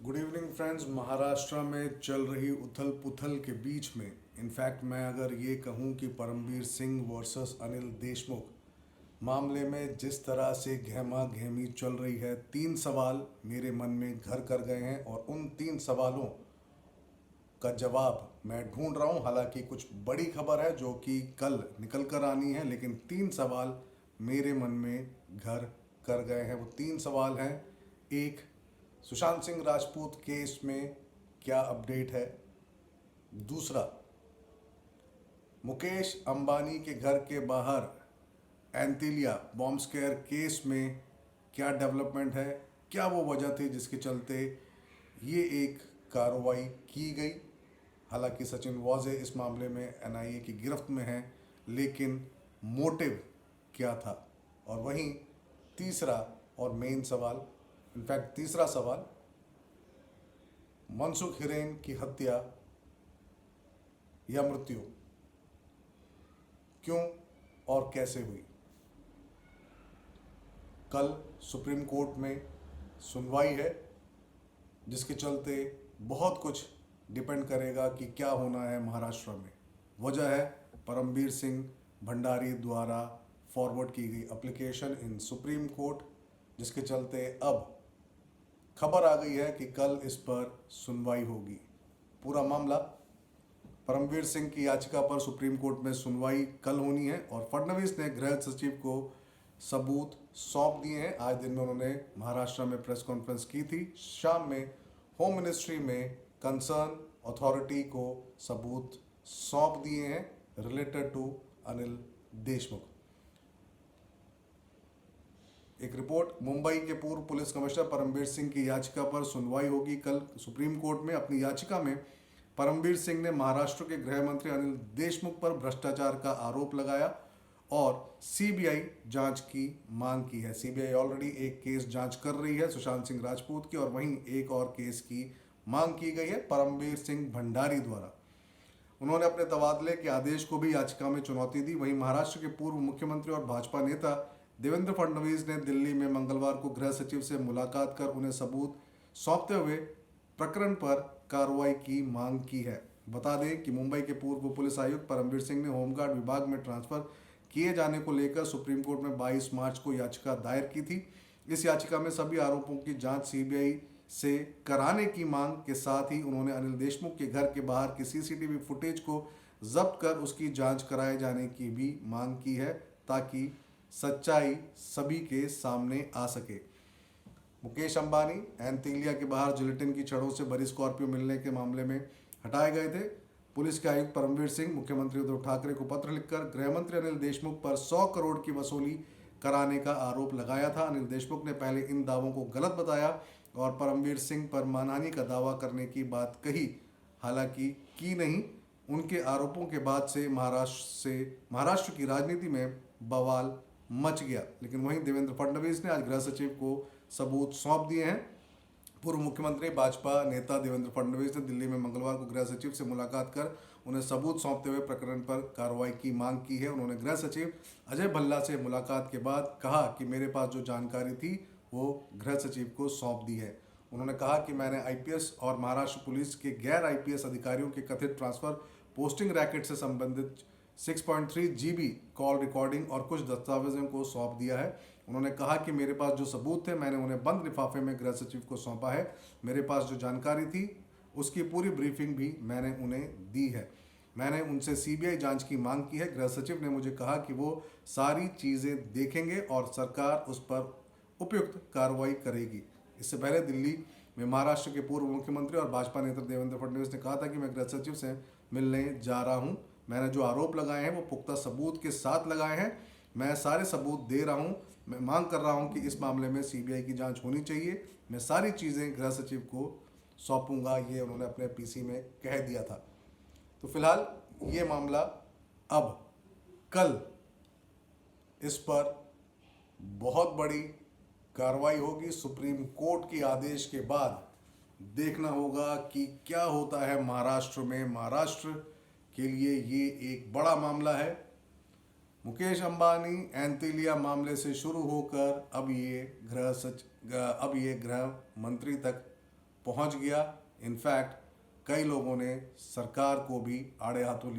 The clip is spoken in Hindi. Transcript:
Good evening friends. महाराष्ट्र में चल रही उथल पुथल के बीच में इनफैक्ट मैं अगर ये कहूँ कि परमवीर सिंह वर्सेस अनिल देशमुख मामले में जिस तरह से गहमा गहमी चल रही है, तीन सवाल मेरे मन में घर कर गए हैं और उन तीन सवालों का जवाब मैं ढूंढ रहा हूँ। हालांकि कुछ बड़ी खबर है जो कि कल निकल कर आनी है, लेकिन तीन सवाल मेरे मन में घर कर गए हैं। वो तीन सवाल हैं: एक, सुशांत सिंह राजपूत केस में क्या अपडेट है? दूसरा, मुकेश अंबानी के घर के बाहर एंटीलिया बॉम्ब स्केयर केस में क्या डेवलपमेंट है? क्या वो वजह थी जिसके चलते ये एक कार्रवाई की गई? हालांकि सचिन वाजे इस मामले में एनआईए की गिरफ्त में है, लेकिन मोटिव क्या था? और वहीं तीसरा और मेन सवाल, इनफैक्ट तीसरा सवाल, मनसुख हिरेन की हत्या या मृत्यु क्यों और कैसे हुई? कल सुप्रीम कोर्ट में सुनवाई है, जिसके चलते बहुत कुछ डिपेंड करेगा कि क्या होना है महाराष्ट्र में। वजह है परमवीर सिंह भंडारी द्वारा फॉरवर्ड की गई एप्लीकेशन इन सुप्रीम कोर्ट, जिसके चलते अब खबर आ गई है कि कल इस पर सुनवाई होगी। पूरा मामला, परमवीर सिंह की याचिका पर सुप्रीम कोर्ट में सुनवाई कल होनी है और फडणवीस ने गृह सचिव को सबूत सौंप दिए हैं। आज दिन में उन्होंने महाराष्ट्र में प्रेस कॉन्फ्रेंस की थी। शाम में होम मिनिस्ट्री में कंसर्न अथॉरिटी को सबूत सौंप दिए हैं रिलेटेड टू अनिल देशमुख। एक रिपोर्ट, मुंबई के पूर्व पुलिस कमिश्नर परमवीर सिंह की याचिका पर सुनवाई होगी कल सुप्रीम कोर्ट में। अपनी याचिका में परमवीर सिंह ने महाराष्ट्र के गृह मंत्री अनिल देशमुख पर भ्रष्टाचार का आरोप लगाया और सीबीआई जांच की मांग की है। सीबीआई ऑलरेडी एक केस जांच कर रही है सुशांत सिंह राजपूत की, और वहीं एक और केस की मांग की गई है परमवीर सिंह भंडारी द्वारा। उन्होंने अपने तबादले के आदेश को भी याचिका में चुनौती दी। वहीं महाराष्ट्र के पूर्व मुख्यमंत्री और भाजपा नेता देवेंद्र फडणवीस ने दिल्ली में मंगलवार को गृह सचिव से मुलाकात कर उन्हें सबूत सौंपते हुए प्रकरण पर कार्रवाई की मांग की है। बता दें कि मुंबई के पूर्व पुलिस आयुक्त परमवीर सिंह ने होमगार्ड विभाग में ट्रांसफर किए जाने को लेकर सुप्रीम कोर्ट में 22 मार्च को याचिका दायर की थी। इस याचिका में सभी आरोपों की जांच सीबीआई से कराने की मांग के साथ ही उन्होंने अनिल देशमुख के घर के बाहर की सीसीटीवी फुटेज को जब्त कर उसकी जांच कराए जाने की भी मांग की है, ताकि सच्चाई सभी के सामने आ सके। मुकेश अंबानी एंटीलिया के बाहर जिलेटिन की छड़ों से भरी स्कॉर्पियो मिलने के मामले में हटाए गए थे। पुलिस के आयुक्त परमवीर सिंह मुख्यमंत्री उद्धव ठाकरे को पत्र लिखकर गृह मंत्री अनिल देशमुख पर 100 करोड़ की वसूली कराने का आरोप लगाया था। अनिल देशमुख ने पहले इन दावों को गलत बताया और परमवीर सिंह पर मानहानि का दावा करने की बात कही, हालांकि की नहीं। उनके आरोपों के बाद से महाराष्ट्र की राजनीति में बवाल मच गया। लेकिन वहीं देवेंद्र फडणवीस ने आज गृह सचिव को सबूत सौंप दिए हैं। पूर्व मुख्यमंत्री भाजपा नेता देवेंद्र फडणवीस ने दिल्ली में मंगलवार को गृह सचिव से मुलाकात कर उन्हें सबूत सौंपते हुए प्रकरण पर कार्रवाई की मांग की है। उन्होंने गृह सचिव अजय भल्ला से मुलाकात के बाद कहा कि मेरे पास जो जानकारी थी वो गृह सचिव को सौंप दी है। उन्होंने कहा कि मैंने आईपीएस और महाराष्ट्र पुलिस के गैर आईपीएस अधिकारियों के कथित ट्रांसफर पोस्टिंग रैकेट से संबंधित 6.3 जीबी कॉल रिकॉर्डिंग और कुछ दस्तावेजों को सौंप दिया है। उन्होंने कहा कि मेरे पास जो सबूत थे मैंने उन्हें बंद लिफाफे में गृह सचिव को सौंपा है। मेरे पास जो जानकारी थी उसकी पूरी ब्रीफिंग भी मैंने उन्हें दी है। मैंने उनसे सीबीआई जांच की मांग की है। गृह सचिव ने मुझे कहा कि वो सारी चीज़ें देखेंगे और सरकार उस पर उपयुक्त कार्रवाई करेगी। इससे पहले दिल्ली में महाराष्ट्र के पूर्व मुख्यमंत्री और भाजपा नेता देवेंद्र फडणवीस ने कहा था कि मैं गृह सचिव से मिलने जा रहा हूं। मैंने जो आरोप लगाए हैं वो पुख्ता सबूत के साथ लगाए हैं। मैं सारे सबूत दे रहा हूं। मैं मांग कर रहा हूं कि इस मामले में सीबीआई की जांच होनी चाहिए। मैं सारी चीज़ें गृह सचिव को सौंपूंगा, ये उन्होंने अपने पीसी में कह दिया था। तो फिलहाल ये मामला अब कल इस पर बहुत बड़ी कार्रवाई होगी। सुप्रीम कोर्ट के आदेश के बाद देखना होगा कि क्या होता है महाराष्ट्र में। महाराष्ट्र के लिए ये एक बड़ा मामला है। मुकेश अंबानी एंटीलिया मामले से शुरू होकर अब ये गृह मंत्री तक पहुंच गया। इनफैक्ट कई लोगों ने सरकार को भी आड़े हाथों लिया।